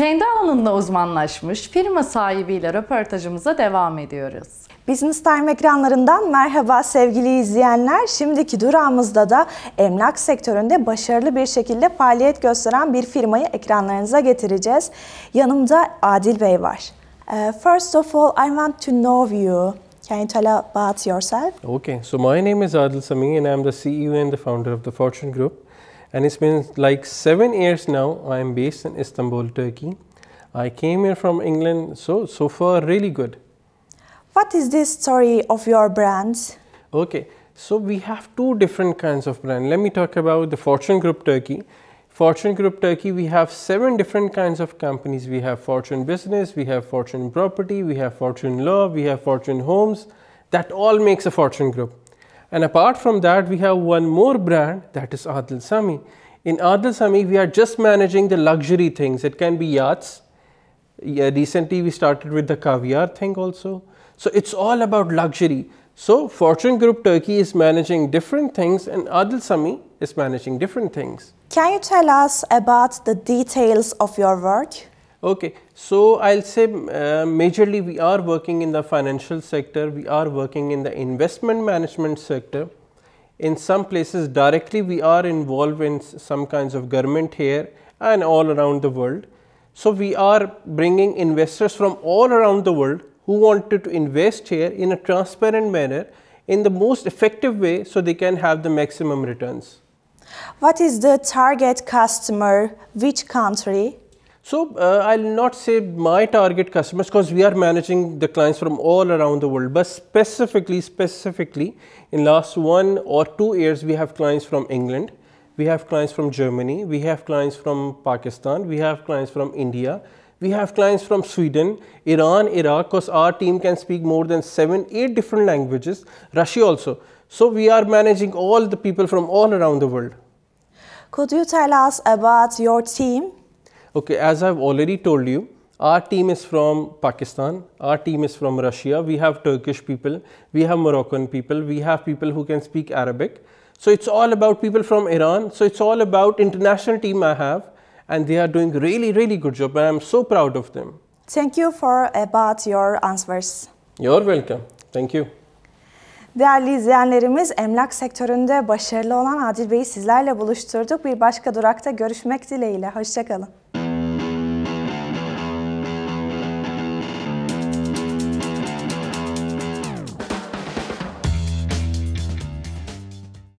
Kendi alanında uzmanlaşmış firma sahibiyle röportajımıza devam ediyoruz. Business Time ekranlarından merhaba sevgili izleyenler. Şimdiki durağımızda da emlak sektöründe başarılı bir şekilde faaliyet gösteren bir firmayı ekranlarınıza getireceğiz. Yanımda Adil Bey var. First of all, I want to know you. Can you tell about yourself? Okay, so my name is Adil Sami and I'm the CEO and the founder of the Fortune Group. And it's been like 7 years now. I'm based in Istanbul, Turkey. I came here from England, so far really good. What is the story of your brands? Okay, so we have two different kinds of brands. Let me talk about the Fortune Group Turkey. Fortune Group Turkey, we have 7 different kinds of companies. We have Fortune Business, we have Fortune Property, we have Fortune Law, we have Fortune Homes. That all makes a Fortune Group. And apart from that, we have one more brand, that is Adil Sami. In Adil Sami, we are just managing the luxury things. It can be yachts. Recently, we started with the caviar thing also. So it's all about luxury. So Fortune Group Turkey is managing different things and Adil Sami is managing different things. Can you tell us about the details of your work? Okay, so I'll say majorly we are working in the financial sector, we are working in the investment management sector. In some places directly we are involved in some kinds of government here and all around the world. So we are bringing investors from all around the world who wanted to invest here in a transparent manner in the most effective way so they can have the maximum returns. What is the target customer? Which country? So I'll not say my target customers because we are managing the clients from all around the world, but specifically in last 1 or 2 years we have clients from England, we have clients from Germany, we have clients from Pakistan, we have clients from India, we have clients from Sweden, Iran, Iraq, because our team can speak more than 7-8 different languages, Russia also. So we are managing all the people from all around the world. Could you tell us about your team? Okay, as I've already told you, our team is from Pakistan, our team is from Russia, we have Turkish people, we have Moroccan people, we have people who can speak Arabic. So it's all about people from Iran, so it's all about international team I have and they are doing really good job and I'm so proud of them. Thank you about your answers. You're welcome. Thank you. Değerli izleyenlerimiz, emlak sektöründe başarılı olan Adil Bey'i sizlerle buluşturduk. Bir başka durakta görüşmek dileğiyle. Hoşça kalın.